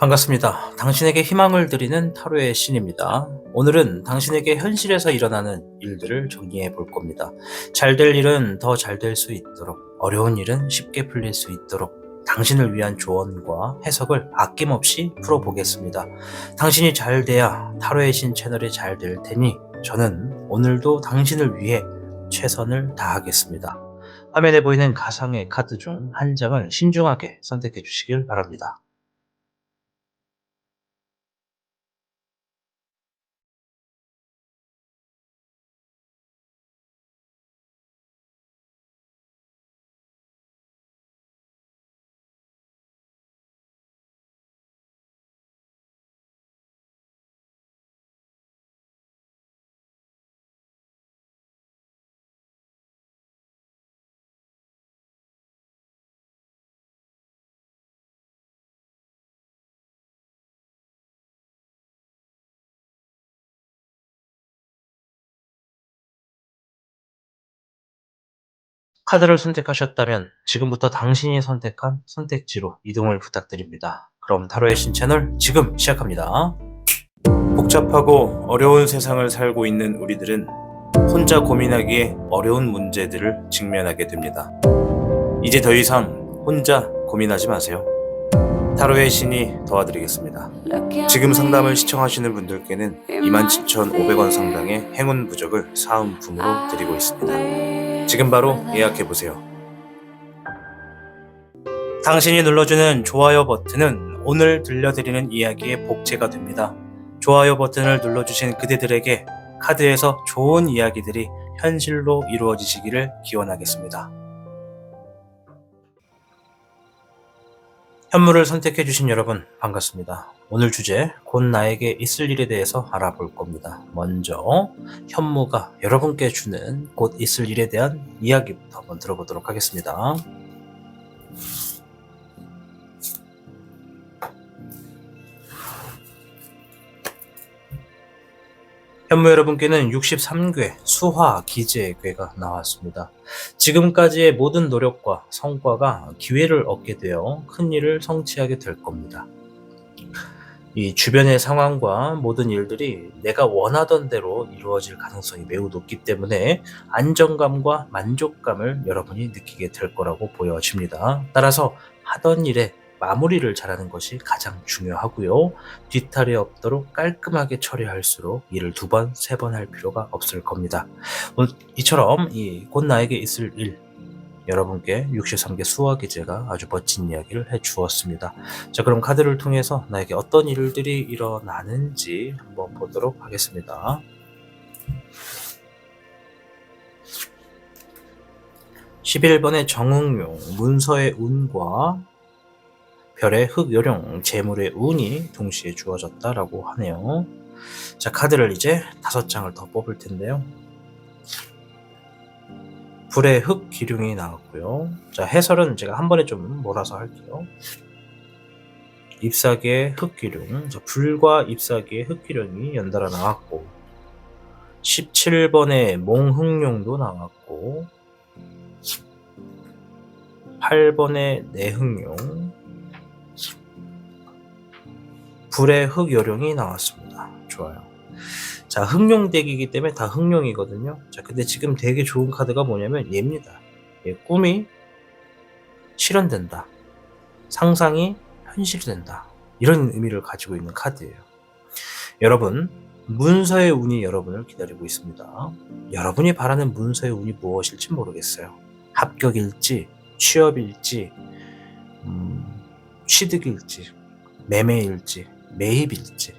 반갑습니다. 당신에게 희망을 드리는 타로의 신입니다. 오늘은 당신에게 현실에서 일어나는 일들을 정리해 볼 겁니다. 잘 될 일은 더 잘 될 수 있도록, 어려운 일은 쉽게 풀릴 수 있도록 당신을 위한 조언과 해석을 아낌없이 풀어보겠습니다. 당신이 잘 돼야 타로의 신 채널이 잘 될 테니 저는 오늘도 당신을 위해 최선을 다하겠습니다. 화면에 보이는 가상의 카드 중 한 장을 신중하게 선택해 주시길 바랍니다. 카드를 선택하셨다면 지금부터 당신이 선택한 선택지로 이동을 부탁드립니다. 그럼 타로의 신 채널 지금 시작합니다. 복잡하고 어려운 세상을 살고 있는 우리들은 혼자 고민하기에 어려운 문제들을 직면하게 됩니다. 이제 더 이상 혼자 고민하지 마세요. 타로의 신이 도와드리겠습니다. 지금 상담을 시청하시는 분들께는 27,500원 상당의 행운 부적을 사은품으로 드리고 있습니다. 지금 바로 예약해보세요. 당신이 눌러주는 좋아요 버튼은 오늘 들려드리는 이야기의 복제가 됩니다. 좋아요 버튼을 눌러주신 그대들에게 카드에서 좋은 이야기들이 현실로 이루어지시기를 기원하겠습니다. 현물을 선택해주신 여러분 반갑습니다. 오늘 주제 곧 나에게 있을 일에 대해서 알아볼 겁니다. 먼저 현무가 여러분께 주는 곧 있을 일에 대한 이야기부터 한번 들어보도록 하겠습니다. 현무 여러분께는 63궤 수화 기재의 궤가 나왔습니다. 지금까지의 모든 노력과 성과가 기회를 얻게 되어 큰 일을 성취하게 될 겁니다. 이 주변의 상황과 모든 일들이 내가 원하던 대로 이루어질 가능성이 매우 높기 때문에 안정감과 만족감을 여러분이 느끼게 될 거라고 보여집니다. 따라서 하던 일에 마무리를 잘하는 것이 가장 중요하고요. 뒤탈이 없도록 깔끔하게 처리할수록 일을 2번, 3번 할 필요가 없을 겁니다. 이처럼 곧 나에게 있을 일, 여러분께 63개 수화 기제가 아주 멋진 이야기를 해주었습니다. 자, 그럼 카드를 통해서 나에게 어떤 일들이 일어나는지 한번 보도록 하겠습니다. 11번의 정응용, 문서의 운과 별의 흑요령, 재물의 운이 동시에 주어졌다라고 하네요. 자, 카드를 이제 5장을 더 뽑을 텐데요. 불의 흑기룡이 나왔고요. 자, 해설은 제가 한 번에 좀 몰아서 할게요. 잎사귀의 흑기룡, 불과 잎사귀의 흑기룡이 연달아 나왔고 17번의 몽흑룡도 나왔고 8번의 내흑룡, 불의 흑요룡이 나왔습니다. 좋아요. 자, 흑룡덱이기 때문에 다 흑룡이거든요. 자, 근데 지금 되게 좋은 카드가 뭐냐면 얘입니다. 꿈이 실현된다. 상상이 현실이 된다. 이런 의미를 가지고 있는 카드예요. 여러분, 문서의 운이 여러분을 기다리고 있습니다. 여러분이 바라는 문서의 운이 무엇일지 모르겠어요. 합격일지, 취업일지, 취득일지, 매매일지, 매입일지,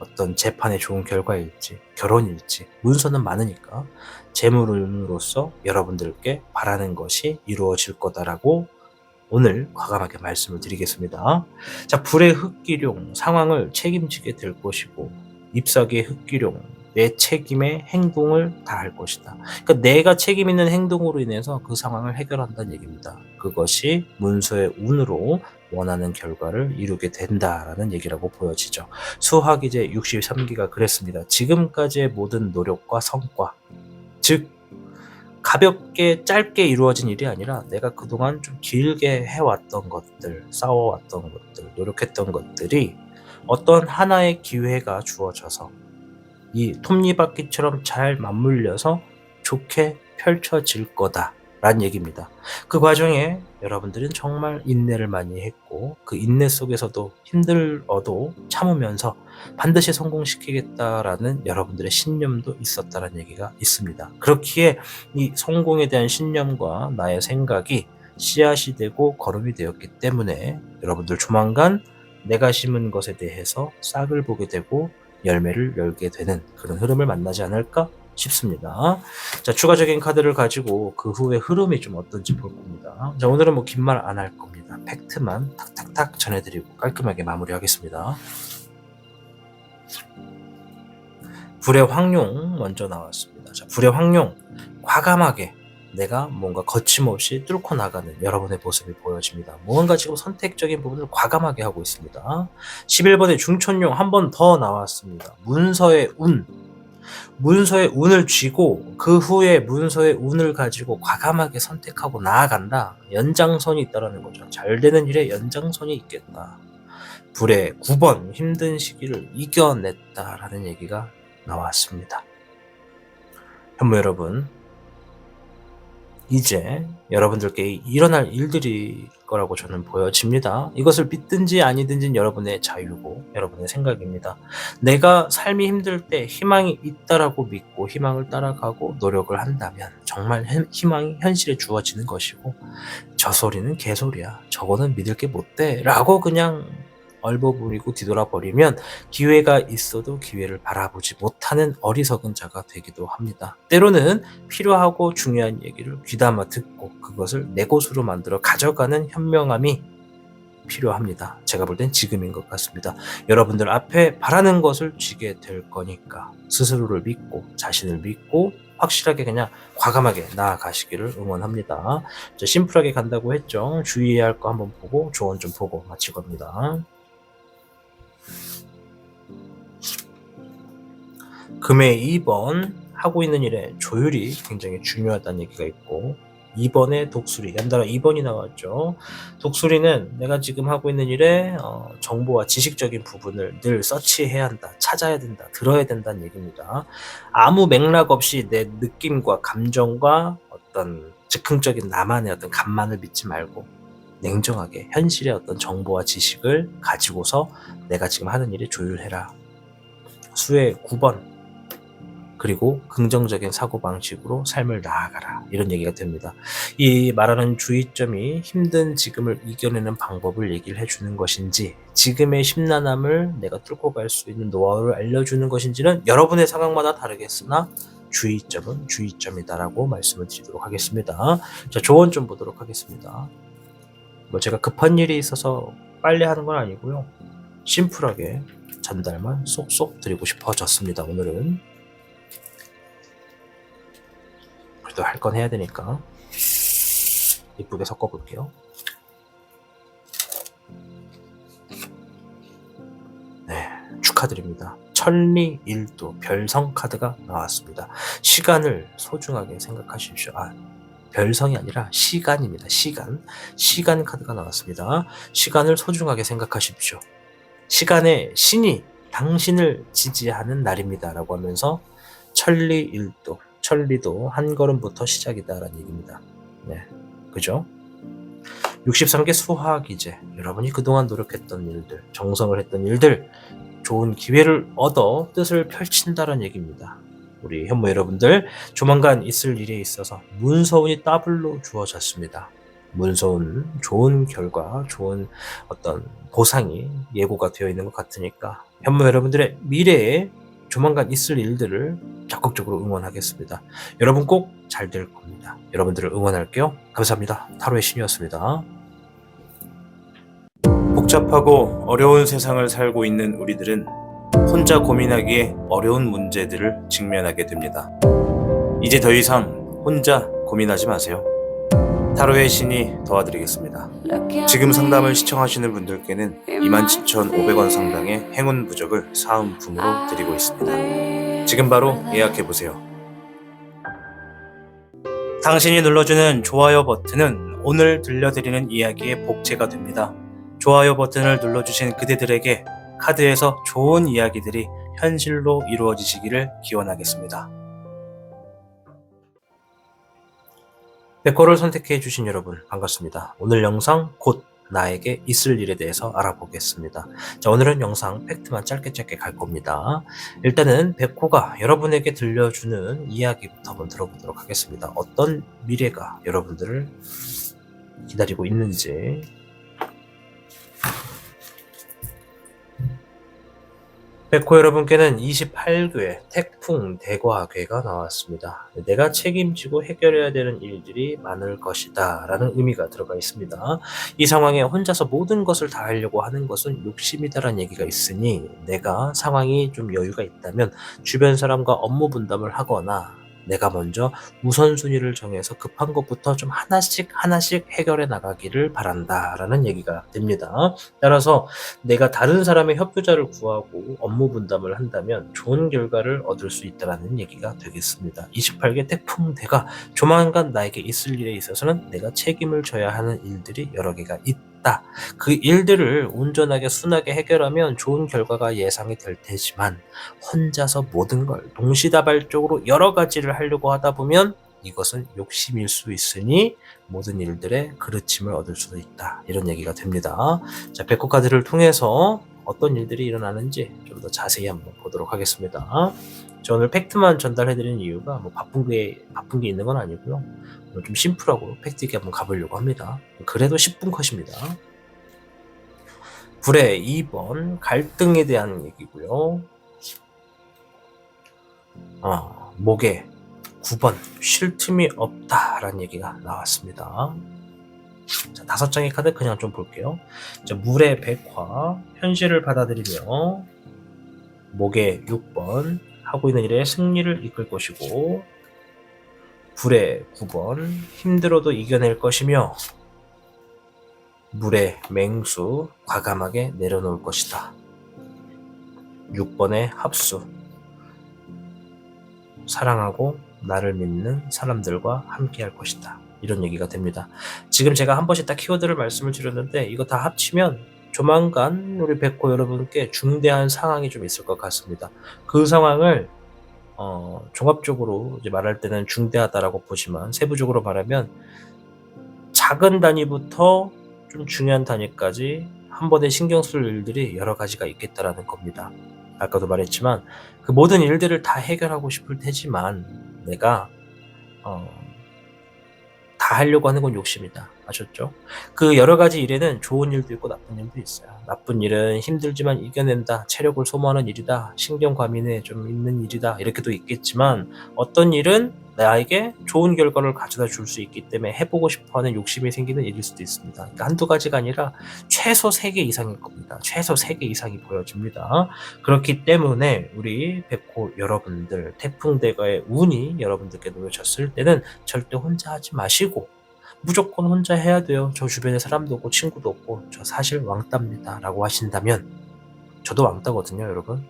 어떤 재판의 좋은 결과일지, 결혼일지, 문서는 많으니까 재물운으로서 여러분들께 바라는 것이 이루어질 거다라고 오늘 과감하게 말씀을 드리겠습니다. 자, 불의 흑기룡, 상황을 책임지게 될 것이고 잎사귀의 흑기룡, 내 책임의 행동을 다할 것이다. 그러니까 내가 책임 있는 행동으로 인해서 그 상황을 해결한다는 얘기입니다. 그것이 문서의 운으로 원하는 결과를 이루게 된다라는 얘기라고 보여지죠. 수화기제 63기가 그랬습니다. 지금까지의 모든 노력과 성과, 즉 가볍게 짧게 이루어진 일이 아니라 내가 그동안 좀 길게 해왔던 것들, 싸워왔던 것들, 노력했던 것들이 어떤 하나의 기회가 주어져서 이 톱니바퀴처럼 잘 맞물려서 좋게 펼쳐질 거다라는 얘기입니다. 그 과정에 여러분들은 정말 인내를 많이 했고 그 인내 속에서도 힘들어도 참으면서 반드시 성공시키겠다라는 여러분들의 신념도 있었다는 얘기가 있습니다. 그렇기에 이 성공에 대한 신념과 나의 생각이 씨앗이 되고 거름이 되었기 때문에 여러분들 조만간 내가 심은 것에 대해서 싹을 보게 되고 열매를 열게 되는 그런 흐름을 만나지 않을까 싶습니다. 자, 추가적인 카드를 가지고 그 후의 흐름이 좀 어떤지 볼 겁니다. 자, 오늘은 뭐 긴 말 안 할 겁니다. 팩트만 탁탁탁 전해드리고 깔끔하게 마무리하겠습니다. 불의 황룡 먼저 나왔습니다. 자, 불의 황룡, 과감하게 내가 뭔가 거침없이 뚫고 나가는 여러분의 모습이 보여집니다. 뭔가 지금 선택적인 부분을 과감하게 하고 있습니다. 11번의 중천룡 한 번 더 나왔습니다. 문서의 운, 문서의 운을 쥐고 그 후에 문서의 운을 가지고 과감하게 선택하고 나아간다. 연장선이 있다는 거죠. 잘 되는 일에 연장선이 있겠다. 불의 9번, 힘든 시기를 이겨냈다라는 얘기가 나왔습니다. 현무 여러분, 이제 여러분들께 일어날 일들이 거라고 저는 보여집니다. 이것을 믿든지 아니든지 여러분의 자유고 여러분의 생각입니다. 내가 삶이 힘들 때 희망이 있다라고 믿고 희망을 따라가고 노력을 한다면 정말 희망이 현실에 주어지는 것이고, 저 소리는 개소리야, 저거는 믿을 게 못 돼 라고 그냥 얼버무리고 뒤돌아버리면 기회가 있어도 기회를 바라보지 못하는 어리석은 자가 되기도 합니다. 때로는 필요하고 중요한 얘기를 귀담아 듣고 그것을 내 것으로 만들어 가져가는 현명함이 필요합니다. 제가 볼 땐 지금인 것 같습니다. 여러분들 앞에 바라는 것을 쥐게 될 거니까 스스로를 믿고 자신을 믿고 확실하게 그냥 과감하게 나아가시기를 응원합니다. 심플하게 간다고 했죠. 주의해야 할 거 한번 보고 조언 좀 보고 마칠 겁니다. 금의 2번, 하고 있는 일에 조율이 굉장히 중요하다는 얘기가 있고, 2번의 독수리, 연달아 2번이 나왔죠. 독수리는 내가 지금 하고 있는 일에 정보와 지식적인 부분을 늘 서치해야 한다, 찾아야 된다, 들어야 된다는 얘기입니다. 아무 맥락 없이 내 느낌과 감정과 어떤 즉흥적인 나만의 어떤 감만을 믿지 말고 냉정하게 현실의 어떤 정보와 지식을 가지고서 내가 지금 하는 일에 조율해라. 수의 9번, 그리고 긍정적인 사고방식으로 삶을 나아가라, 이런 얘기가 됩니다. 이 말하는 주의점이 힘든 지금을 이겨내는 방법을 얘기를 해주는 것인지, 지금의 심란함을 내가 뚫고 갈 수 있는 노하우를 알려주는 것인지는 여러분의 상황마다 다르겠으나 주의점은 주의점이다라고 말씀을 드리도록 하겠습니다. 자, 조언 좀 보도록 하겠습니다. 뭐 제가 급한 일이 있어서 빨리 하는 건 아니고요. 심플하게 전달만 쏙쏙 드리고 싶어졌습니다. 오늘은 그래도 할 건 해야 되니까 이쁘게 섞어볼게요. 네, 축하드립니다. 천리일도 별성 카드가 나왔습니다. 시간을 소중하게 생각하십시오. 별성이 아니라 시간입니다. 시간 카드가 나왔습니다. 시간을 소중하게 생각하십시오. 시간의 신이 당신을 지지하는 날입니다 라고 하면서 천리일도, 천리도 한 걸음부터 시작이다라는 얘기입니다. 네, 그죠? 63개 수화기제, 여러분이 그동안 노력했던 일들, 정성을 했던 일들, 좋은 기회를 얻어 뜻을 펼친다는 얘기입니다. 우리 현모 여러분들, 조만간 있을 일에 있어서 문서운이 더블로 주어졌습니다. 문서운, 좋은 결과, 좋은 어떤 보상이 예고가 되어 있는 것 같으니까 현모 여러분들의 미래에 조만간 있을 일들을 적극적으로 응원하겠습니다. 여러분 꼭 잘 될 겁니다. 여러분들을 응원할게요. 감사합니다. 타로의 신이었습니다. 복잡하고 어려운 세상을 살고 있는 우리들은 혼자 고민하기에 어려운 문제들을 직면하게 됩니다. 이제 더 이상 혼자 고민하지 마세요. 타로의 신이 도와드리겠습니다. 지금 상담을 시청하시는 분들께는 27,500원 상당의 행운 부적을 사은품으로 드리고 있습니다. 지금 바로 예약해보세요. 당신이 눌러주는 좋아요 버튼은 오늘 들려드리는 이야기의 복제가 됩니다. 좋아요 버튼을 눌러주신 그대들에게 카드에서 좋은 이야기들이 현실로 이루어지시기를 기원하겠습니다. 백호를 선택해 주신 여러분 반갑습니다. 오늘 영상 곧 나에게 있을 일에 대해서 알아보겠습니다. 자, 오늘은 영상 팩트만 짧게 갈 겁니다. 일단은 백호가 여러분에게 들려주는 이야기부터 한번 들어보도록 하겠습니다. 어떤 미래가 여러분들을 기다리고 있는지. 백호 여러분께는 28궤 태풍 대과궤가 나왔습니다. 내가 책임지고 해결해야 되는 일들이 많을 것이다 라는 의미가 들어가 있습니다. 이 상황에 혼자서 모든 것을 다 하려고 하는 것은 욕심이다라는 얘기가 있으니 내가 상황이 좀 여유가 있다면 주변 사람과 업무 분담을 하거나 내가 먼저 우선순위를 정해서 급한 것부터 좀 하나씩 해결해 나가기를 바란다 라는 얘기가 됩니다. 따라서 내가 다른 사람의 협조자를 구하고 업무 분담을 한다면 좋은 결과를 얻을 수 있다는 얘기가 되겠습니다. 28개 태풍대가 조만간 나에게 있을 일에 있어서는 내가 책임을 져야 하는 일들이 여러 개가 있다. 그 일들을 온전하게 순하게 해결하면 좋은 결과가 예상이 될 테지만 혼자서 모든 걸 동시다발적으로 여러 가지를 하려고 하다 보면 이것은 욕심일 수 있으니 모든 일들의 그르침을 얻을 수도 있다. 이런 얘기가 됩니다. 자, 백호 카드를 통해서 어떤 일들이 일어나는지 좀 더 자세히 한번 보도록 하겠습니다. 저 오늘 팩트만 전달해드리는 이유가 뭐 바쁜 게 있는 건 아니고요. 오늘 좀 심플하고 팩트 있게 한번 가보려고 합니다. 그래도 10분 컷입니다. 불의 2번 갈등에 대한 얘기고요. 목에 9번 쉴 틈이 없다라는 얘기가 나왔습니다. 자, 5장의 카드 그냥 좀 볼게요. 자, 물의 백화 현실을 받아들이며 목에 6번 하고 있는 일에 승리를 이끌 것이고 불의 9번 힘들어도 이겨낼 것이며 물의 맹수 과감하게 내려놓을 것이다. 6번의 합수 사랑하고 나를 믿는 사람들과 함께 할 것이다. 이런 얘기가 됩니다. 지금 제가 한 번씩 딱 키워드를 말씀을 드렸는데 이거 다 합치면 조만간 우리 백호 여러분께 중대한 상황이 좀 있을 것 같습니다. 그 상황을 종합적으로 이제 말할 때는 중대하다라고 보지만 세부적으로 말하면 작은 단위부터 좀 중요한 단위까지 한 번에 신경 쓸 일들이 여러 가지가 있겠다라는 겁니다. 아까도 말했지만 그 모든 일들을 다 해결하고 싶을 테지만 내가 다 하려고 하는 건 욕심이다. 아셨죠? 그 여러 가지 일에는 좋은 일도 있고 나쁜 일도 있어요. 나쁜 일은 힘들지만 이겨낸다. 체력을 소모하는 일이다. 신경 과민에 좀 있는 일이다. 이렇게도 있겠지만 어떤 일은 나에게 좋은 결과를 가져다 줄 수 있기 때문에 해보고 싶어하는 욕심이 생기는 일일 수도 있습니다. 그러니까 한두 가지가 아니라 최소 3개 이상일 겁니다. 최소 3개 이상이 보여집니다. 그렇기 때문에 우리 백호 여러분들 태풍대가의 운이 여러분들께 놓여졌을 때는 절대 혼자 하지 마시고 무조건 혼자 해야 돼요. 저 주변에 사람도 없고 친구도 없고 저 사실 왕따입니다 라고 하신다면 저도 왕따거든요 여러분.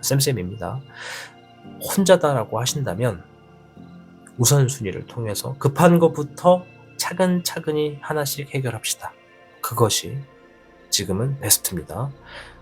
쌤쌤입니다. 혼자다라고 하신다면 우선순위를 통해서 급한 것부터 차근차근히 하나씩 해결합시다. 그것이 지금은 베스트입니다.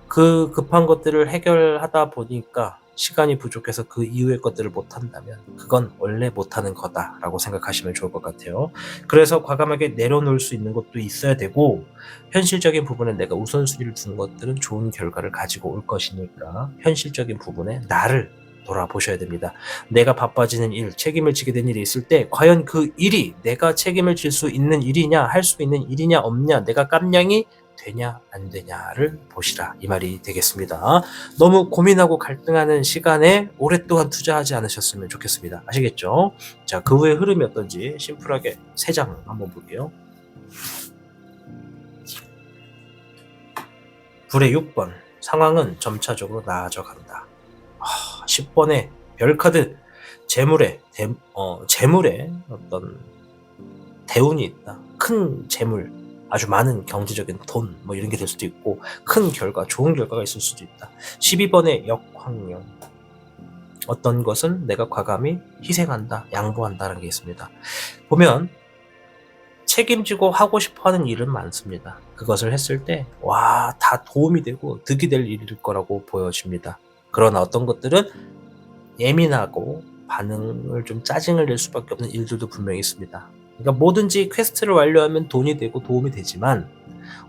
그 급한 것들을 해결하다 보니까 시간이 부족해서 그 이후의 것들을 못한다면 그건 원래 못하는 거다라고 생각하시면 좋을 것 같아요. 그래서 과감하게 내려놓을 수 있는 것도 있어야 되고 현실적인 부분에 내가 우선순위를 둔 것들은 좋은 결과를 가지고 올 것이니까 현실적인 부분에 나를 돌아보셔야 됩니다. 내가 바빠지는 일, 책임을 지게 된 일이 있을 때 과연 그 일이 내가 책임을 질 수 있는 일이냐, 할 수 있는 일이냐 없냐, 내가 깜냥이 되냐 안 되냐를 보시라 이 말이 되겠습니다. 너무 고민하고 갈등하는 시간에 오랫동안 투자하지 않으셨으면 좋겠습니다. 아시겠죠? 자, 그 후의 흐름이 어떤지 심플하게 3장 한번 볼게요. 불의 6번 상황은 점차적으로 나아져 간다. 10번의 별카드 재물에 어떤 대운이 있다. 큰 재물, 아주 많은 경제적인 돈 뭐 이런 게 될 수도 있고 큰 결과, 좋은 결과가 있을 수도 있다. 12번의 역황령 어떤 것은 내가 과감히 희생한다, 양보한다는 게 있습니다. 보면 책임지고 하고 싶어하는 일은 많습니다. 그것을 했을 때 다 도움이 되고 득이 될 일일 거라고 보여집니다. 그러나 어떤 것들은 예민하고 반응을 좀 짜증을 낼 수밖에 없는 일들도 분명히 있습니다. 그러니까 뭐든지 퀘스트를 완료하면 돈이 되고 도움이 되지만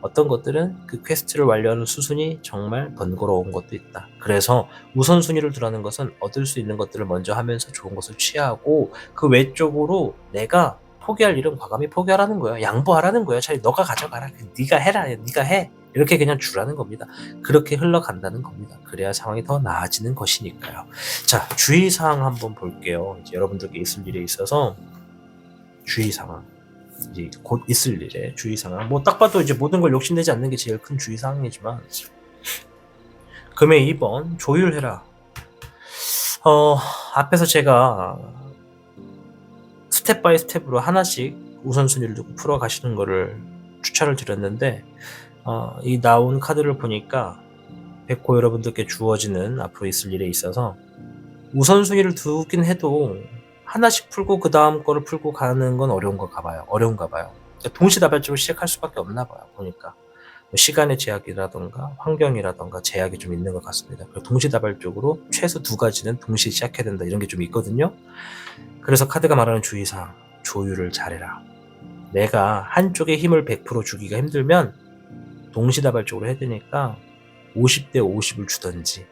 어떤 것들은 그 퀘스트를 완료하는 수순이 정말 번거로운 것도 있다. 그래서 우선순위를 두라는 것은 얻을 수 있는 것들을 먼저 하면서 좋은 것을 취하고 그 외적으로 내가 포기할 일은 과감히 포기하라는 거예요. 양보하라는 거예요. 차라리 너가 가져가라. 네가 해라. 네가 해. 이렇게 그냥 주라는 겁니다. 그렇게 흘러간다는 겁니다. 그래야 상황이 더 나아지는 것이니까요. 자, 주의사항 한번 볼게요. 이제 여러분들께 있을 일에 있어서 주의사항. 이제 곧 있을 일에 주의사항. 뭐 딱 봐도 이제 모든 걸 욕심내지 않는 게 제일 큰 주의사항이지만 금의 2번 조율해라. 앞에서 제가 스텝 바이 스텝으로 하나씩 우선순위를 두고 풀어가시는 거를 추천을 드렸는데 이 나온 카드를 보니까 백호 여러분들께 주어지는 앞으로 있을 일에 있어서 우선순위를 두긴 해도 하나씩 풀고 그 다음 거를 풀고 가는 건 어려운가 봐요. 그러니까 동시다발적으로 시작할 수밖에 없나 봐요. 보니까 시간의 제약이라던가 환경이라던가 제약이 좀 있는 것 같습니다. 동시다발적으로 최소 2가지는 동시에 시작해야 된다 이런 게 좀 있거든요. 그래서 카드가 말하는 주의사항, 조율을 잘해라. 내가 한쪽에 힘을 100% 주기가 힘들면 동시다발적으로 해야 되니까 50대 50을 주든지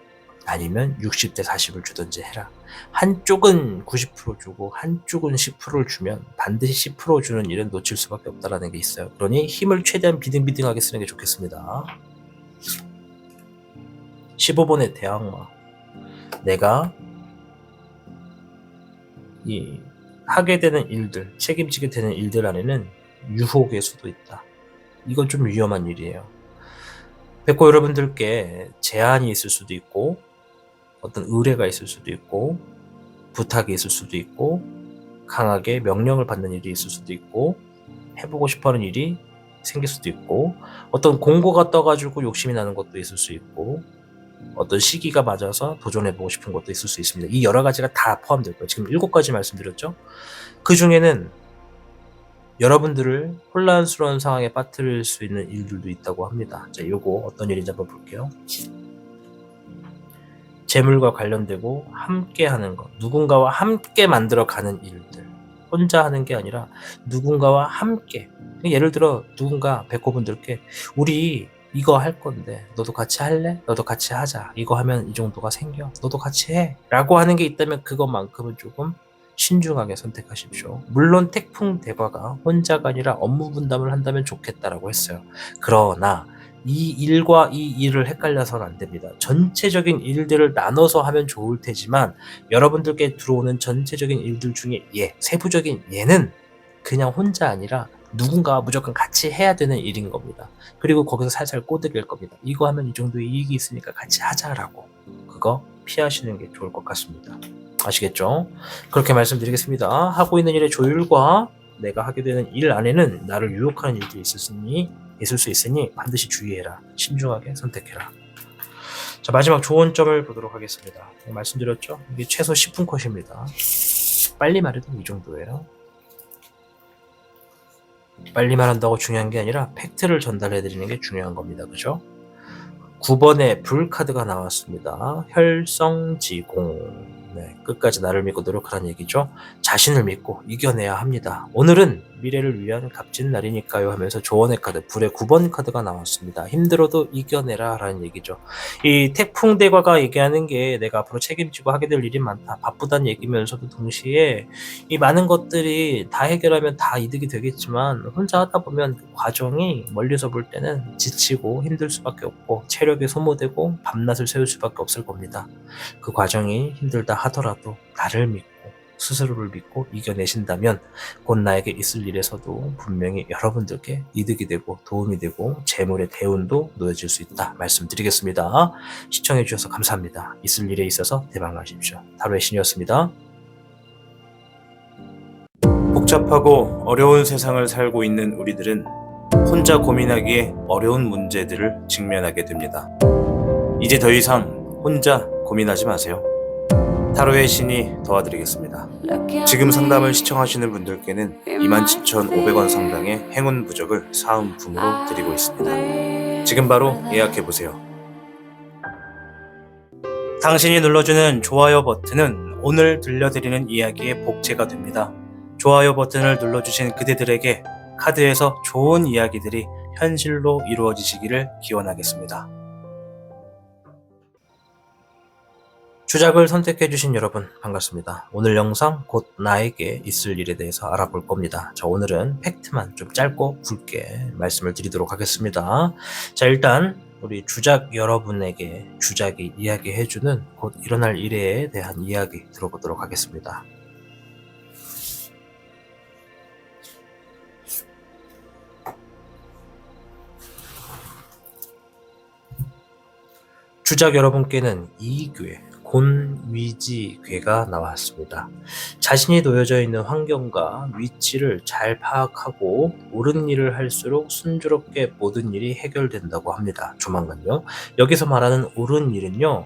아니면 60대 40을 주든지 해라. 한쪽은 90% 주고 한쪽은 10%를 주면 반드시 10% 주는 일은 놓칠 수밖에 없다는 게 있어요. 그러니 힘을 최대한 비등비등하게 쓰는 게 좋겠습니다. 15번의 대항마. 내가 하게 되는 일들, 책임지게 되는 일들 안에는 유혹의 수도 있다. 이건 좀 위험한 일이에요. 백호 여러분들께 제한이 있을 수도 있고 어떤 의뢰가 있을 수도 있고 부탁이 있을 수도 있고 강하게 명령을 받는 일이 있을 수도 있고 해보고 싶어하는 일이 생길 수도 있고 어떤 공고가 떠가지고 욕심이 나는 것도 있을 수 있고 어떤 시기가 맞아서 도전해보고 싶은 것도 있을 수 있습니다. 이 여러 가지가 다 포함될 거예요. 지금 7가지 말씀드렸죠. 그 중에는 여러분들을 혼란스러운 상황에 빠뜨릴 수 있는 일들도 있다고 합니다. 자, 요거 어떤 일인지 한번 볼게요. 재물과 관련되고 함께 하는 것, 누군가와 함께 만들어가는 일들, 혼자 하는 게 아니라 누군가와 함께. 예를 들어 누군가 백호분들께 우리 이거 할 건데 너도 같이 할래? 너도 같이 하자. 이거 하면 이 정도가 생겨. 너도 같이 해. 라고 하는 게 있다면 그것만큼은 조금 신중하게 선택하십시오. 물론 태풍대과가 혼자가 아니라 업무 분담을 한다면 좋겠다라고 했어요. 그러나 이 일과 이 일을 헷갈려서는 안 됩니다. 전체적인 일들을 나눠서 하면 좋을 테지만 여러분들께 들어오는 전체적인 일들 중에 세부적인 예는 그냥 혼자 아니라 누군가와 무조건 같이 해야 되는 일인 겁니다. 그리고 거기서 살살 꼬드길 겁니다. 이거 하면 이 정도의 이익이 있으니까 같이 하자라고. 그거 피하시는 게 좋을 것 같습니다. 아시겠죠? 그렇게 말씀드리겠습니다. 하고 있는 일의 조율과 내가 하게 되는 일 안에는 나를 유혹하는 일들이 있을 수 있으니 반드시 주의해라. 신중하게 선택해라. 자, 마지막 조언점을 보도록 하겠습니다. 말씀드렸죠? 이게 최소 10분 컷입니다. 빨리 말해도 이 정도예요. 빨리 말한다고 중요한 게 아니라 팩트를 전달해드리는 게 중요한 겁니다. 그죠? 9번에 불 카드가 나왔습니다. 혈성지공. 끝까지 나를 믿고 노력하라는 얘기죠. 자신을 믿고 이겨내야 합니다. 오늘은 미래를 위한 값진 날이니까요 하면서 조언의 카드, 불의 9번 카드가 나왔습니다. 힘들어도 이겨내라 라는 얘기죠. 이 태풍대과가 얘기하는 게 내가 앞으로 책임지고 하게 될 일이 많다. 바쁘다는 얘기면서도 동시에 이 많은 것들이 다 해결하면 다 이득이 되겠지만 혼자 하다 보면 그 과정이 멀리서 볼 때는 지치고 힘들 수밖에 없고 체력이 소모되고 밤낮을 새울 수밖에 없을 겁니다. 그 과정이 힘들다 하더라도 나를 믿고 스스로를 믿고 이겨내신다면 곧 나에게 있을 일에서도 분명히 여러분들께 이득이 되고 도움이 되고 재물의 대운도 놓여질 수 있다 말씀드리겠습니다. 시청해 주셔서 감사합니다. 있을 일에 있어서 대박 나십시오. 타로의 신이었습니다. 복잡하고 어려운 세상을 살고 있는 우리들은 혼자 고민하기에 어려운 문제들을 직면하게 됩니다. 이제 더 이상 혼자 고민하지 마세요. 타로의 신이 도와드리겠습니다. 지금 상담을 시청하시는 분들께는 27,500원 상당의 행운 부적을 사은품으로 드리고 있습니다. 지금 바로 예약해보세요. 당신이 눌러주는 좋아요 버튼은 오늘 들려드리는 이야기의 복제가 됩니다. 좋아요 버튼을 눌러주신 그대들에게 카드에서 좋은 이야기들이 현실로 이루어지시기를 기원하겠습니다. 주작을 선택해주신 여러분 반갑습니다. 오늘 영상 곧 나에게 있을 일에 대해서 알아볼 겁니다. 자, 오늘은 팩트만 좀 짧고 굵게 말씀을 드리도록 하겠습니다. 자, 일단 우리 주작 여러분에게 주작이 이야기해주는 곧 일어날 일에 대한 이야기 들어보도록 하겠습니다. 주작 여러분께는 이괴, 곤위지괴가 나왔습니다. 자신이 놓여져 있는 환경과 위치를 잘 파악하고 옳은 일을 할수록 순조롭게 모든 일이 해결된다고 합니다. 조만간요. 여기서 말하는 옳은 일은요.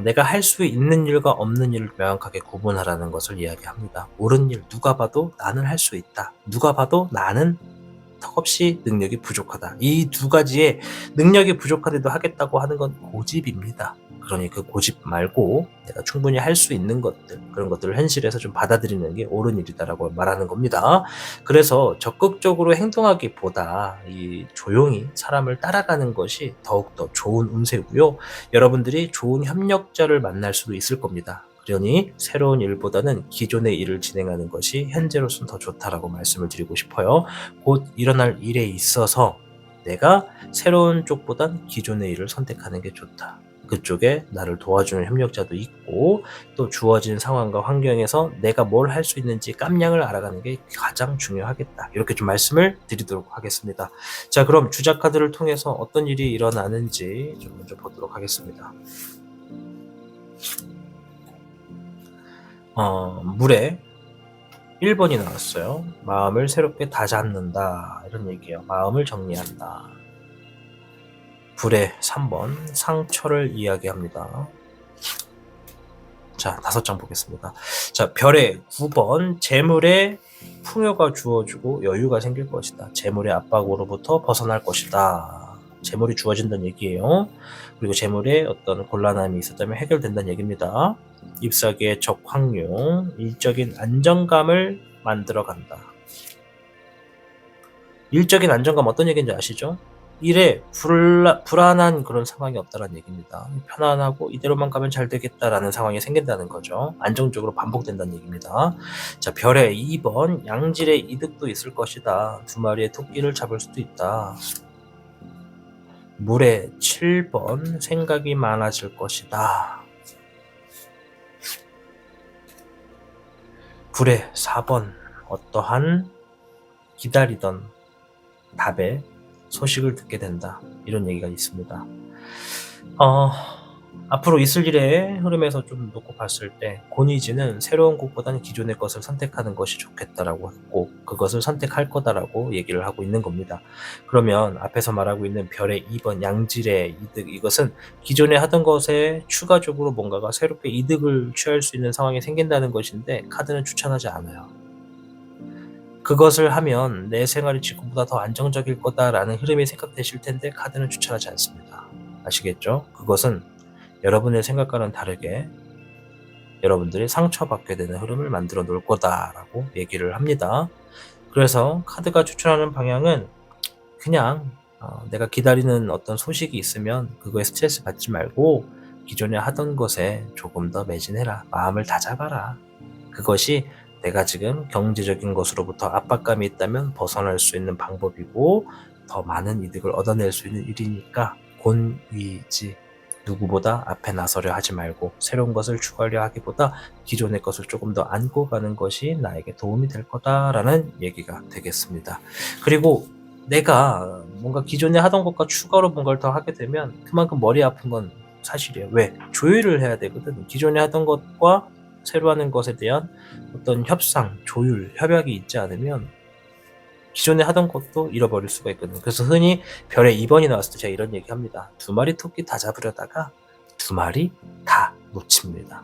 내가 할 수 있는 일과 없는 일을 명확하게 구분하라는 것을 이야기합니다. 옳은 일, 누가 봐도 나는 할 수 있다. 누가 봐도 나는 턱없이 능력이 부족하다. 이 두 가지의 능력이 부족한데도 하겠다고 하는 건 고집입니다. 그러니 그 고집 말고 내가 충분히 할 수 있는 것들, 그런 것들을 현실에서 좀 받아들이는 게 옳은 일이다라고 말하는 겁니다. 그래서 적극적으로 행동하기보다 이 조용히 사람을 따라가는 것이 더욱더 좋은 운세고요. 여러분들이 좋은 협력자를 만날 수도 있을 겁니다. 그러니 새로운 일보다는 기존의 일을 진행하는 것이 현재로서는 더 좋다라고 말씀을 드리고 싶어요. 곧 일어날 일에 있어서 내가 새로운 쪽보단 기존의 일을 선택하는 게 좋다. 그쪽에 나를 도와주는 협력자도 있고 또 주어진 상황과 환경에서 내가 뭘 할 수 있는지 깜냥을 알아가는 게 가장 중요하겠다. 이렇게 좀 말씀을 드리도록 하겠습니다. 자, 그럼 주작 카드를 통해서 어떤 일이 일어나는지 좀 먼저 보도록 하겠습니다. 물에 1번이 나왔어요. 마음을 새롭게 다잡는다. 이런 얘기예요. 마음을 정리한다. 불의 3번, 상처를 이야기합니다. 자, 5장 보겠습니다. 자, 별의 9번, 재물에 풍요가 주어지고 여유가 생길 것이다. 재물의 압박으로부터 벗어날 것이다. 재물이 주어진다는 얘기예요. 그리고 재물에 어떤 곤란함이 있었다면 해결된다는 얘기입니다. 잎사귀의 적확률, 일적인 안정감을 만들어간다. 일적인 안정감 어떤 얘기인지 아시죠? 일에 불안한 그런 상황이 없다는 얘기입니다. 편안하고 이대로만 가면 잘 되겠다라는 상황이 생긴다는 거죠. 안정적으로 반복된다는 얘기입니다. 자, 별의 2번, 양질의 이득도 있을 것이다. 2마리의 토끼를 잡을 수도 있다. 물의 7번, 생각이 많아질 것이다. 불의 4번, 어떠한 기다리던 답에 소식을 듣게 된다. 이런 얘기가 있습니다. 앞으로 있을 일의 흐름에서 좀 놓고 봤을 때 곤이지는 새로운 것보다는 기존의 것을 선택하는 것이 좋겠다라고 했고 그것을 선택할 거다라고 얘기를 하고 있는 겁니다. 그러면 앞에서 말하고 있는 별의 2번 양질의 이득, 이것은 기존에 하던 것에 추가적으로 뭔가가 새롭게 이득을 취할 수 있는 상황이 생긴다는 것인데 카드는 추천하지 않아요. 그것을 하면 내 생활이 지금보다 더 안정적일 거다라는 흐름이 생각되실 텐데 카드는 추천하지 않습니다. 아시겠죠? 그것은 여러분의 생각과는 다르게 여러분들이 상처받게 되는 흐름을 만들어 놓을 거다라고 얘기를 합니다. 그래서 카드가 추천하는 방향은 그냥 내가 기다리는 어떤 소식이 있으면 그거에 스트레스 받지 말고 기존에 하던 것에 조금 더 매진해라. 마음을 다잡아라. 그것이 내가 지금 경제적인 것으로부터 압박감이 있다면 벗어날 수 있는 방법이고 더 많은 이득을 얻어낼 수 있는 일이니까 곤위지, 누구보다 앞에 나서려 하지 말고 새로운 것을 추구하려 하기보다 기존의 것을 조금 더 안고 가는 것이 나에게 도움이 될 거다라는 얘기가 되겠습니다. 그리고 내가 뭔가 기존에 하던 것과 추가로 뭔가를 더 하게 되면 그만큼 머리 아픈 건 사실이에요. 왜? 조율을 해야 되거든. 기존에 하던 것과 새로 하는 것에 대한 어떤 협상, 조율, 협약이 있지 않으면 기존에 하던 것도 잃어버릴 수가 있거든요. 그래서 흔히 별의 2번이 나왔을 때 제가 이런 얘기 합니다. 2마리 토끼 다 잡으려다가 2마리 다 놓칩니다.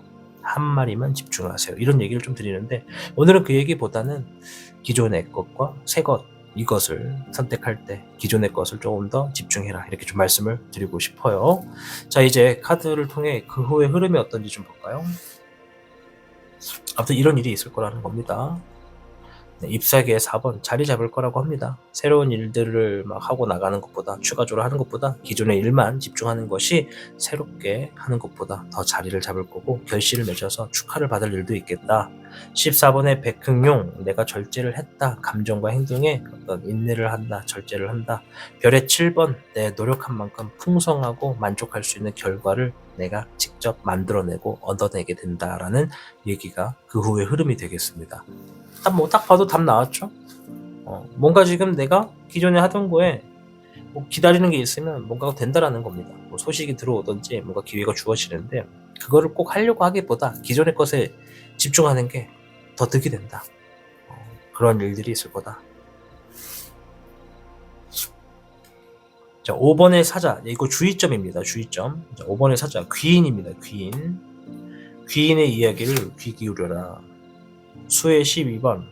한 마리만 집중하세요. 이런 얘기를 좀 드리는데 오늘은 그 얘기보다는 기존의 것과 새 것, 이것을 선택할 때 기존의 것을 조금 더 집중해라 이렇게 좀 말씀을 드리고 싶어요. 자, 이제 카드를 통해 그 후의 흐름이 어떤지 좀 볼까요? 아무튼 이런 일이 있을 거라는 겁니다. 네, 잎사귀의 4번 자리 잡을 거라고 합니다. 새로운 일들을 막 하고 나가는 것보다 추가적으로 하는 것보다 기존의 일만 집중하는 것이 새롭게 하는 것보다 더 자리를 잡을 거고 결실을 맺어서 축하를 받을 일도 있겠다. 14번의 백흥용 내가 절제를 했다. 감정과 행동에 어떤 인내를 한다. 절제를 한다. 별의 7번 내 노력한 만큼 풍성하고 만족할 수 있는 결과를 내가 직접 만들어내고 얻어내게 된다라는 얘기가 그 후의 흐름이 되겠습니다. 딱 봐도 답 나왔죠? 뭔가 지금 내가 기존에 하던 거에 뭐 기다리는 게 있으면 뭔가가 된다라는 겁니다. 뭐 소식이 들어오든지 뭔가 기회가 주어지는데 그거를 꼭 하려고 하기보다 기존의 것에 집중하는 게 더 득이 된다. 그런 일들이 있을 거다. 자, 5번의 사자. 이거 주의점입니다. 주의점. 자, 5번의 사자. 귀인입니다. 귀인. 귀인의 이야기를 귀 기울여라. 수의 12번.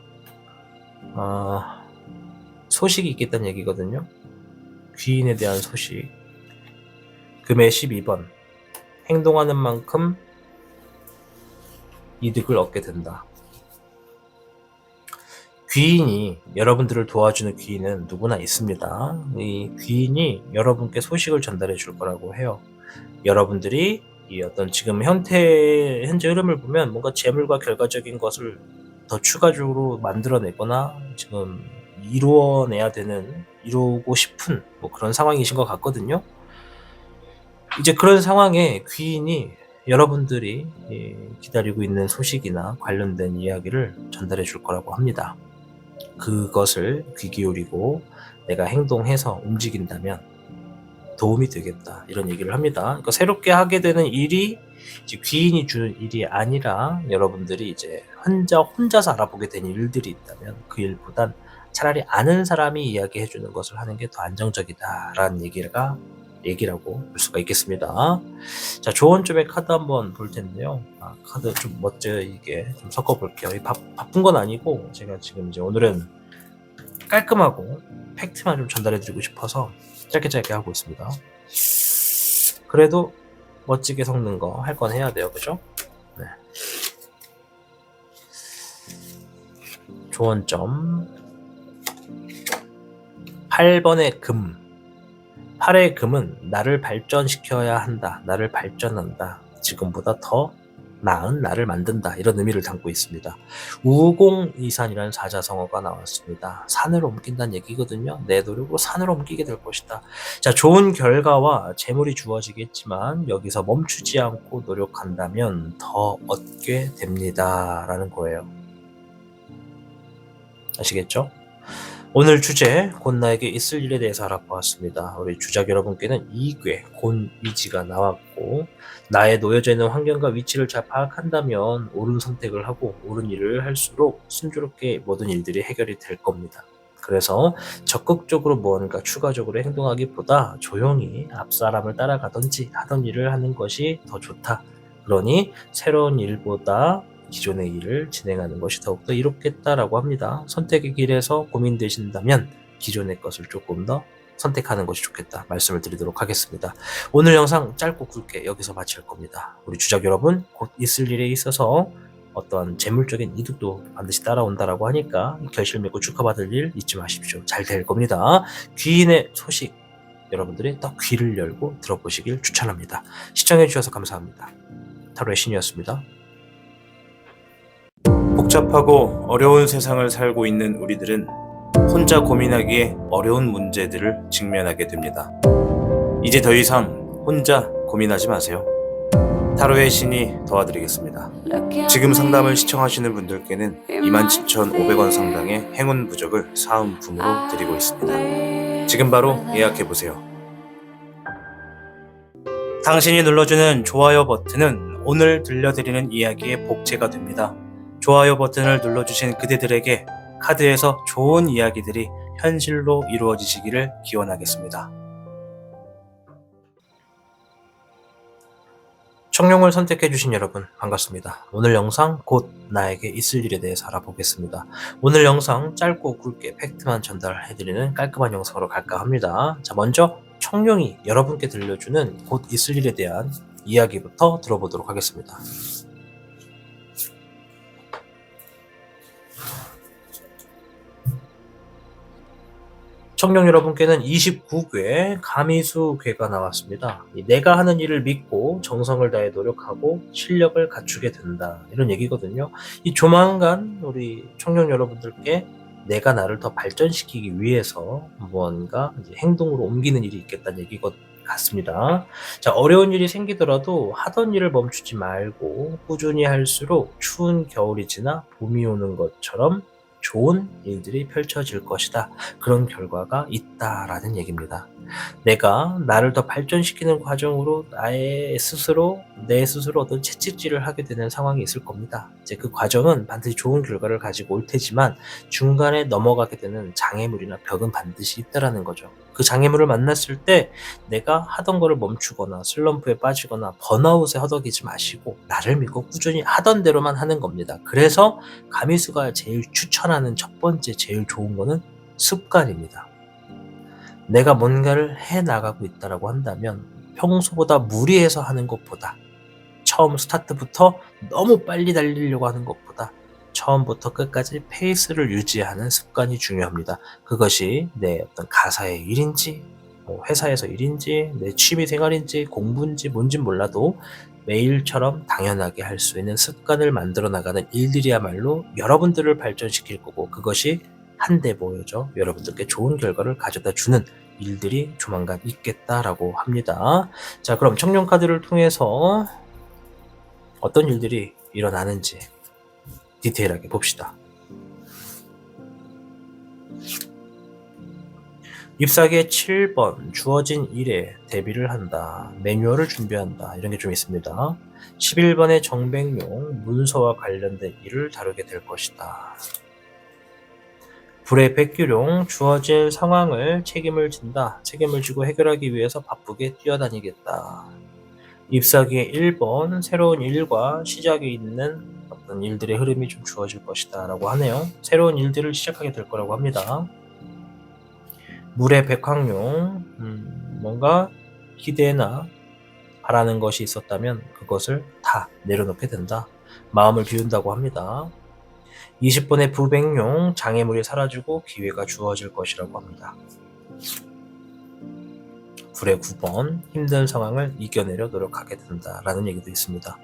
소식이 있겠다는 얘기거든요. 귀인에 대한 소식. 금의 12번. 행동하는 만큼 이득을 얻게 된다. 귀인이 여러분들을 도와주는 귀인은 누구나 있습니다. 이 귀인이 여러분께 소식을 전달해 줄 거라고 해요. 여러분들이 이 어떤 지금 현재 흐름을 보면 뭔가 재물과 결과적인 것을 더 추가적으로 만들어내거나 지금 이루고 싶은 뭐 그런 상황이신 것 같거든요. 이제 그런 상황에 귀인이 여러분들이 기다리고 있는 소식이나 관련된 이야기를 전달해 줄 거라고 합니다. 그것을 귀 기울이고 내가 행동해서 움직인다면 도움이 되겠다 이런 얘기를 합니다. 그러니까 새롭게 하게 되는 일이 이제 귀인이 주는 일이 아니라 여러분들이 이제 혼자서 알아보게 된 일들이 있다면 그 일보단 차라리 아는 사람이 이야기해 주는 것을 하는 게 더 안정적이다라는 얘기라고 볼 수가 있겠습니다. 자, 조언점의 카드 한번 볼 텐데요. 카드 좀 멋지게 좀 섞어볼게요. 바쁜 건 아니고 제가 지금 이제 오늘은 깔끔하고 팩트만 좀 전달해드리고 싶어서 짧게 하고 있습니다. 그래도 멋지게 섞는 거 할 건 해야 돼요, 그죠? 네. 조언점 8번의 금. 8의 금은 나를 발전시켜야 한다. 나를 발전한다. 지금보다 더 나은 나를 만든다. 이런 의미를 담고 있습니다. 우공이산이라는 사자성어가 나왔습니다. 산을 옮긴다는 얘기거든요. 내 노력으로 산을 옮기게 될 것이다. 자, 좋은 결과와 재물이 주어지겠지만 여기서 멈추지 않고 노력한다면 더 얻게 됩니다. 라는 거예요. 아시겠죠? 오늘 주제 곧 나에게 있을 일에 대해서 알아보았습니다. 우리 주작 여러분께는 2궤 곤위지가 나왔고 나의 놓여져 있는 환경과 위치를 잘 파악한다면 옳은 선택을 하고 옳은 일을 할수록 순조롭게 모든 일들이 해결이 될 겁니다. 그래서 적극적으로 뭔가 추가적으로 행동하기보다 조용히 앞사람을 따라가든지 하던 일을 하는 것이 더 좋다. 그러니 새로운 일보다 기존의 일을 진행하는 것이 더욱더 이롭겠다라고 합니다. 선택의 길에서 고민되신다면 기존의 것을 조금 더 선택하는 것이 좋겠다 말씀을 드리도록 하겠습니다. 오늘 영상 짧고 굵게 여기서 마칠 겁니다. 우리 주작 여러분, 곧 있을 일에 있어서 어떤 재물적인 이득도 반드시 따라온다라고 하니까 결실 맺고 축하받을 일 잊지 마십시오. 잘 될 겁니다. 귀인의 소식 여러분들이 딱 귀를 열고 들어보시길 추천합니다. 시청해 주셔서 감사합니다. 타로의 신이었습니다. 복잡하고 어려운 세상을 살고 있는 우리들은 혼자 고민하기에 어려운 문제들을 직면하게 됩니다. 이제 더 이상 혼자 고민하지 마세요. 타로의 신이 도와드리겠습니다. 지금 상담을 시청하시는 분들께는 27,500원 상당의 행운 부적을 사은품으로 드리고 있습니다. 지금 바로 예약해보세요. 당신이 눌러주는 좋아요 버튼은 오늘 들려드리는 이야기의 복제가 됩니다. 좋아요 버튼을 눌러주신 그대들에게 카드에서 좋은 이야기들이 현실로 이루어지시기를 기원하겠습니다. 청룡을 선택해주신 여러분 반갑습니다. 오늘 영상 곧 나에게 있을 일에 대해서 알아보겠습니다. 오늘 영상 짧고 굵게 팩트만 전달해드리는 깔끔한 영상으로 갈까 합니다. 자, 먼저 청룡이 여러분께 들려주는 곧 있을 일에 대한 이야기부터 들어보도록 하겠습니다. 청룡 여러분께는 29궤 가미수 궤가 나왔습니다. 내가 하는 일을 믿고 정성을 다해 노력하고 실력을 갖추게 된다. 이런 얘기거든요. 이 조만간 우리 청룡 여러분들께 내가 나를 더 발전시키기 위해서 무언가 이제 행동으로 옮기는 일이 있겠다는 얘기 같습니다. 자, 어려운 일이 생기더라도 하던 일을 멈추지 말고 꾸준히 할수록 추운 겨울이 지나 봄이 오는 것처럼 좋은 일들이 펼쳐질 것이다. 그런 결과가 있다라는 얘기입니다. 내가 나를 더 발전시키는 과정으로 내 스스로 어떤 채찍질을 하게 되는 상황이 있을 겁니다. 이제 그 과정은 반드시 좋은 결과를 가지고 올 테지만 중간에 넘어가게 되는 장애물이나 벽은 반드시 있다라는 거죠. 그 장애물을 만났을 때 내가 하던 거를 멈추거나 슬럼프에 빠지거나 번아웃에 허덕이지 마시고 나를 믿고 꾸준히 하던 대로만 하는 겁니다. 그래서 가미수가 제일 추천하는 첫 번째 제일 좋은 거는 습관입니다. 내가 뭔가를 해나가고 있다라고 한다면 평소보다 무리해서 하는 것보다 처음 스타트부터 너무 빨리 달리려고 하는 것보다 처음부터 끝까지 페이스를 유지하는 습관이 중요합니다. 그것이 내 어떤 가사의 일인지 회사에서 일인지 내 취미 생활인지 공부인지 뭔진 몰라도 매일처럼 당연하게 할 수 있는 습관을 만들어 나가는 일들이야말로 여러분들을 발전시킬 거고 그것이 한데 모여져 여러분들께 좋은 결과를 가져다 주는 일들이 조만간 있겠다라고 합니다. 자, 그럼 청룡카드를 통해서 어떤 일들이 일어나는지 디테일하게 봅시다. 잎사귀의 7번 주어진 일에 대비를 한다. 매뉴얼을 준비한다. 이런 게 좀 있습니다. 11번의 정백용 문서와 관련된 일을 다루게 될 것이다. 불의 백규룡 주어진 상황을 책임을 진다. 책임을 지고 해결하기 위해서 바쁘게 뛰어다니겠다. 잎사귀의 1번 새로운 일과 시작이 있는 어떤 일들의 흐름이 좀 주어질 것이다 라고 하네요. 새로운 일들을 시작하게 될 거라고 합니다. 물의 백황룡 뭔가 기대나 바라는 것이 있었다면 그것을 다 내려놓게 된다. 마음을 비운다고 합니다. 20번의 부백룡 장애물이 사라지고 기회가 주어질 것이라고 합니다. 불의 9번 힘든 상황을 이겨내려 노력하게 된다라는 얘기도 있습니다.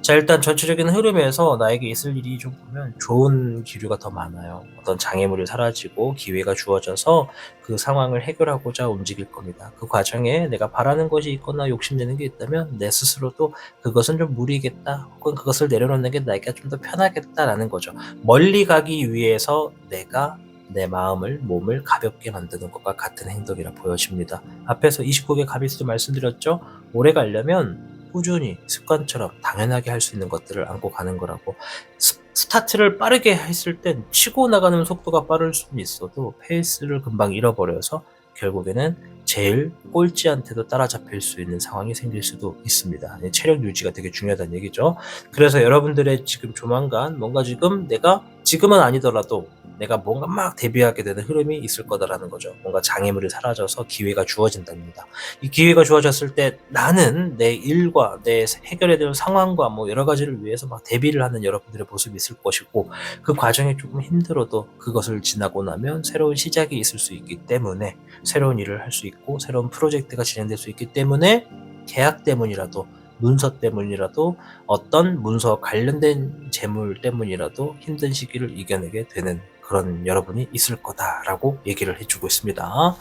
자, 일단 전체적인 흐름에서 나에게 있을 일이 좀 보면 좋은 기류가 더 많아요. 어떤 장애물이 사라지고 기회가 주어져서 그 상황을 해결하고자 움직일 겁니다. 그 과정에 내가 바라는 것이 있거나 욕심내는 게 있다면 내 스스로도 그것은 좀 무리겠다 혹은 그것을 내려놓는 게 나에게 좀 더 편하겠다라는 거죠. 멀리 가기 위해서 내가 내 마음을, 몸을 가볍게 만드는 것과 같은 행동이라 보여집니다. 앞에서 29개 가비수도 말씀드렸죠? 오래 가려면 꾸준히 습관처럼 당연하게 할 수 있는 것들을 안고 가는 거라고. 스타트를 빠르게 했을 땐 치고 나가는 속도가 빠를 수는 있어도 페이스를 금방 잃어버려서 결국에는 제일 꼴찌한테도 따라잡힐 수 있는 상황이 생길 수도 있습니다. 체력 유지가 되게 중요하다는 얘기죠. 그래서 여러분들의 지금 조만간 뭔가 지금은 아니더라도 내가 뭔가 막 데뷔하게 되는 흐름이 있을 거다라는 거죠. 뭔가 장애물이 사라져서 기회가 주어진답니다. 이 기회가 주어졌을 때 나는 내 일과 내 해결해야 되는 상황과 뭐 여러 가지를 위해서 막 대비를 하는 여러분들의 모습이 있을 것이고 그 과정이 조금 힘들어도 그것을 지나고 나면 새로운 시작이 있을 수 있기 때문에 새로운 일을 할 수 있고 새로운 프로젝트가 진행될 수 있기 때문에 계약 때문이라도 문서 때문이라도 어떤 문서와 관련된 재물 때문이라도 힘든 시기를 이겨내게 되는 그런 여러분이 있을 거다라고 얘기를 해주고 있습니다.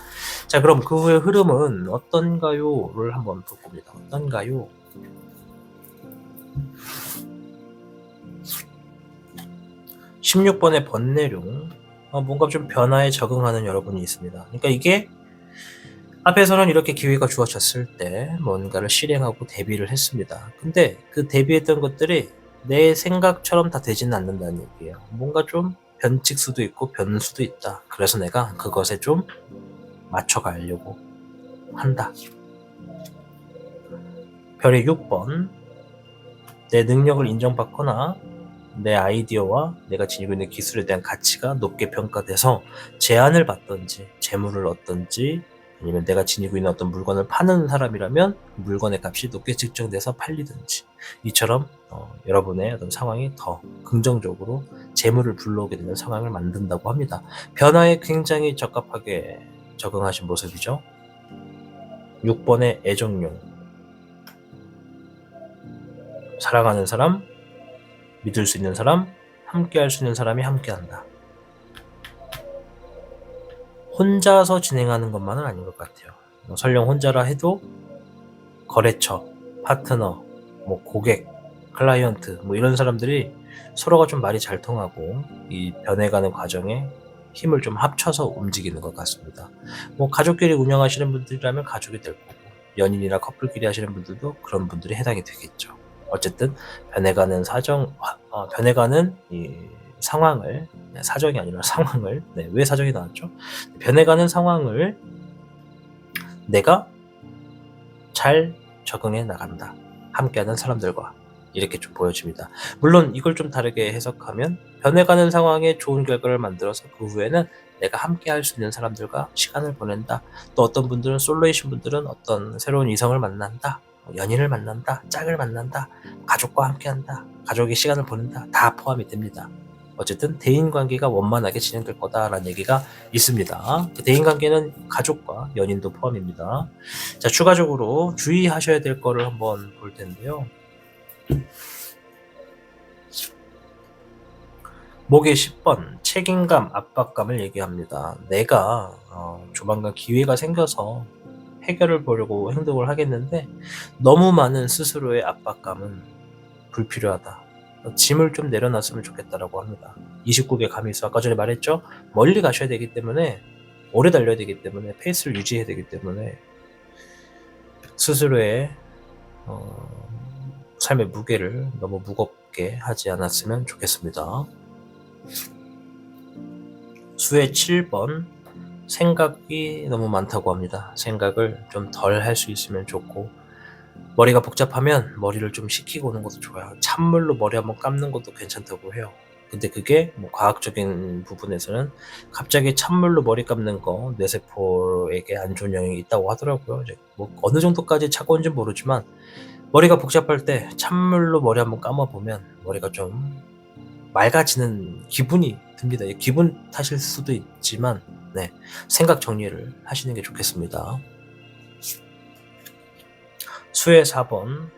자, 그럼 그 후의 흐름은 어떤가요?를 한번 볼 겁니다. 어떤가요? (16번의) 번뇌룡 뭔가 좀 변화에 적응하는 여러분이 있습니다. 그러니까 이게 앞에서는 이렇게 기회가 주어졌을 때 뭔가를 실행하고 대비를 했습니다. 근데 그 대비했던 것들이 내 생각처럼 다 되지는 않는다는 얘기예요. 뭔가 좀 변칙수도 있고 변수도 있다. 그래서 내가 그것에 좀 맞춰가려고 한다. 별의 6번 내 능력을 인정받거나 내 아이디어와 내가 지니고 있는 기술에 대한 가치가 높게 평가돼서 제안을 받든지 재물을 얻든지 아니면 내가 지니고 있는 어떤 물건을 파는 사람이라면 물건의 값이 높게 측정돼서 팔리든지 이처럼 여러분의 어떤 상황이 더 긍정적으로 재물을 불러오게 되는 상황을 만든다고 합니다. 변화에 굉장히 적합하게 적응하신 모습이죠. 6번의 애정용. 사랑하는 사람, 믿을 수 있는 사람, 함께 할 수 있는 사람이 함께한다. 혼자서 진행하는 것만은 아닌 것 같아요. 설령 혼자라 해도 거래처, 파트너, 고객, 클라이언트 이런 사람들이 서로가 좀 말이 잘 통하고 이 변해가는 과정에 힘을 좀 합쳐서 움직이는 것 같습니다. 가족끼리 운영하시는 분들이라면 가족이 될 거고 연인이나 커플끼리 하시는 분들도 그런 분들이 해당이 되겠죠. 어쨌든 변해가는 변해가는 이 상황을, 사정이 아니라 상황을, 왜 사정이 나왔죠? 변해가는 상황을 내가 잘 적응해 나간다. 함께하는 사람들과 이렇게 좀 보여집니다. 물론 이걸 좀 다르게 해석하면 변해가는 상황에 좋은 결과를 만들어서 그 후에는 내가 함께 할 수 있는 사람들과 시간을 보낸다. 또 어떤 분들은 솔로이신 분들은 어떤 새로운 이성을 만난다. 연인을 만난다. 짝을 만난다. 가족과 함께한다. 가족의 시간을 보낸다. 다 포함이 됩니다. 어쨌든 대인관계가 원만하게 진행될 거다라는 얘기가 있습니다. 그 대인관계는 가족과 연인도 포함입니다. 자, 추가적으로 주의하셔야 될 거를 한번 볼 텐데요. 목의 10번 책임감, 압박감을 얘기합니다. 내가 조만간 기회가 생겨서 해결을 보려고 행동을 하겠는데 너무 많은 스스로의 압박감은 불필요하다. 짐을 좀 내려놨으면 좋겠다라고 합니다. 29개 감이 있어. 아까 전에 말했죠? 멀리 가셔야 되기 때문에 오래 달려야 되기 때문에 페이스를 유지해야 되기 때문에 스스로의 삶의 무게를 너무 무겁게 하지 않았으면 좋겠습니다. 수의 7번 생각이 너무 많다고 합니다. 생각을 좀 덜 할 수 있으면 좋고 머리가 복잡하면 머리를 좀 식히고 오는 것도 좋아요. 찬물로 머리 한번 감는 것도 괜찮다고 해요. 근데 그게 과학적인 부분에서는 갑자기 찬물로 머리 감는 거 뇌세포에게 안 좋은 영향이 있다고 하더라고요. 이제 어느 정도까지 차가운지 모르지만 머리가 복잡할 때 찬물로 머리 한번 감아보면 머리가 좀 맑아지는 기분이 듭니다. 기분 탓일 수도 있지만 생각 정리를 하시는 게 좋겠습니다. 수의 4번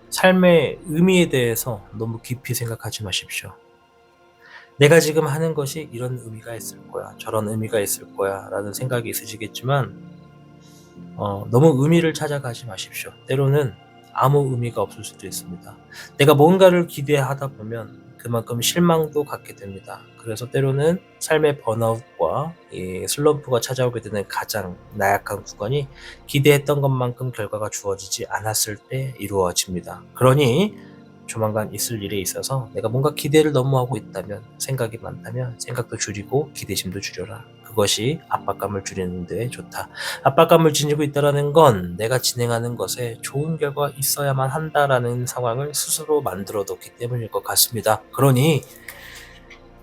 삶의 의미에 대해서 너무 깊이 생각하지 마십시오. 내가 지금 하는 것이 이런 의미가 있을 거야, 저런 의미가 있을 거야 라는 생각이 있으시겠지만 너무 의미를 찾아가지 마십시오. 때로는 아무 의미가 없을 수도 있습니다. 내가 뭔가를 기대하다 보면 그만큼 실망도 갖게 됩니다. 그래서 때로는 삶의 번아웃과 이 슬럼프가 찾아오게 되는 가장 나약한 구간이 기대했던 것만큼 결과가 주어지지 않았을 때 이루어집니다. 그러니 조만간 있을 일에 있어서 내가 뭔가 기대를 너무 하고 있다면, 생각이 많다면 생각도 줄이고 기대심도 줄여라. 그것이 압박감을 줄이는 데 좋다. 압박감을 지니고 있다는 건 내가 진행하는 것에 좋은 결과가 있어야만 한다라는 상황을 스스로 만들어뒀기 때문일 것 같습니다. 그러니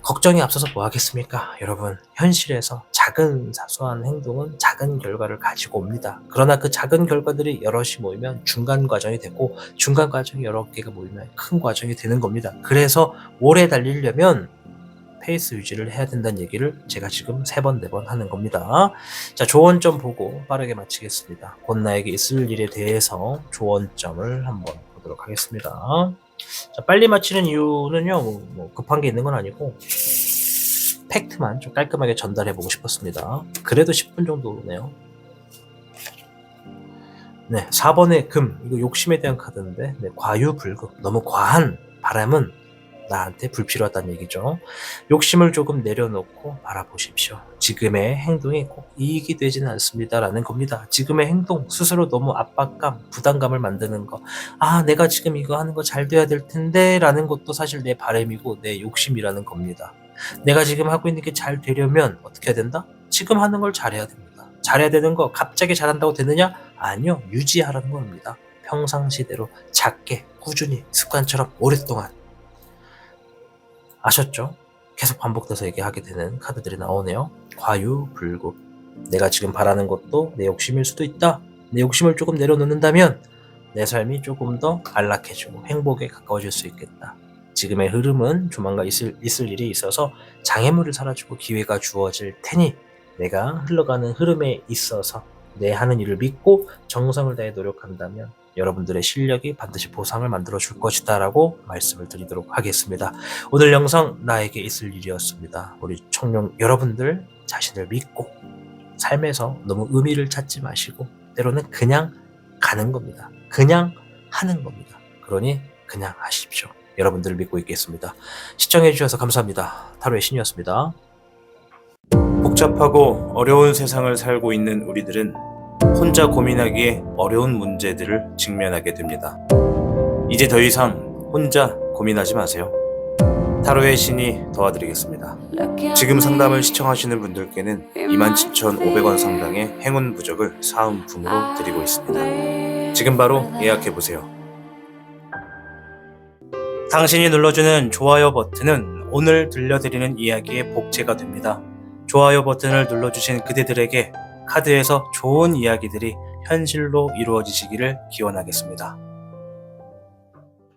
걱정이 앞서서 뭐 하겠습니까? 여러분, 현실에서 작은 사소한 행동은 작은 결과를 가지고 옵니다. 그러나 그 작은 결과들이 여럿이 모이면 중간 과정이 되고 중간 과정이 여러 개가 모이면 큰 과정이 되는 겁니다. 그래서 오래 달리려면 페이스 유지를 해야 된다는 얘기를 제가 지금 3번, 4번 하는 겁니다. 자, 조언점 보고 빠르게 마치겠습니다. 곧 나에게 있을 일에 대해서 조언점을 한번 보도록 하겠습니다. 자, 빨리 마치는 이유는요, 급한 게 있는 건 아니고 팩트만 좀 깔끔하게 전달해 보고 싶었습니다. 그래도 10분 정도네요. 4번의 금, 이거 욕심에 대한 카드인데 과유불급, 너무 과한 바람은 나한테 불필요하다는 얘기죠. 욕심을 조금 내려놓고 바라보십시오. 지금의 행동이 꼭 이익이 되지는 않습니다라는 겁니다. 지금의 행동, 스스로 너무 압박감, 부담감을 만드는 거. 내가 지금 이거 하는 거 잘 돼야 될 텐데 라는 것도 사실 내 바람이고 내 욕심이라는 겁니다. 내가 지금 하고 있는 게 잘 되려면 어떻게 해야 된다? 지금 하는 걸 잘해야 됩니다. 잘해야 되는 거 갑자기 잘한다고 되느냐? 아니요. 유지하라는 겁니다. 평상시대로 작게 꾸준히 습관처럼 오랫동안 아셨죠? 계속 반복돼서 얘기하게 되는 카드들이 나오네요. 과유불급. 내가 지금 바라는 것도 내 욕심일 수도 있다. 내 욕심을 조금 내려놓는다면 내 삶이 조금 더 안락해지고 행복에 가까워질 수 있겠다. 지금의 흐름은 조만간 있을 일이 있어서 장애물이 사라지고 기회가 주어질 테니 내가 흘러가는 흐름에 있어서 내 하는 일을 믿고 정성을 다해 노력한다면 여러분들의 실력이 반드시 보상을 만들어 줄 것이다 라고 말씀을 드리도록 하겠습니다. 오늘 영상 나에게 있을 일이었습니다. 우리 청룡 여러분들 자신을 믿고 삶에서 너무 의미를 찾지 마시고 때로는 그냥 가는 겁니다. 그냥 하는 겁니다. 그러니 그냥 하십시오. 여러분들을 믿고 있겠습니다. 시청해 주셔서 감사합니다. 타로의 신이었습니다. 복잡하고 어려운 세상을 살고 있는 우리들은 혼자 고민하기에 어려운 문제들을 직면하게 됩니다. 이제 더 이상 혼자 고민하지 마세요. 타로의 신이 도와드리겠습니다. 지금 상담을 시청하시는 분들께는 27,500원 상당의 행운 부적을 사은품으로 드리고 있습니다. 지금 바로 예약해보세요. 당신이 눌러주는 좋아요 버튼은 오늘 들려드리는 이야기의 복제가 됩니다. 좋아요 버튼을 눌러주신 그대들에게 카드에서 좋은 이야기들이 현실로 이루어지시기를 기원하겠습니다.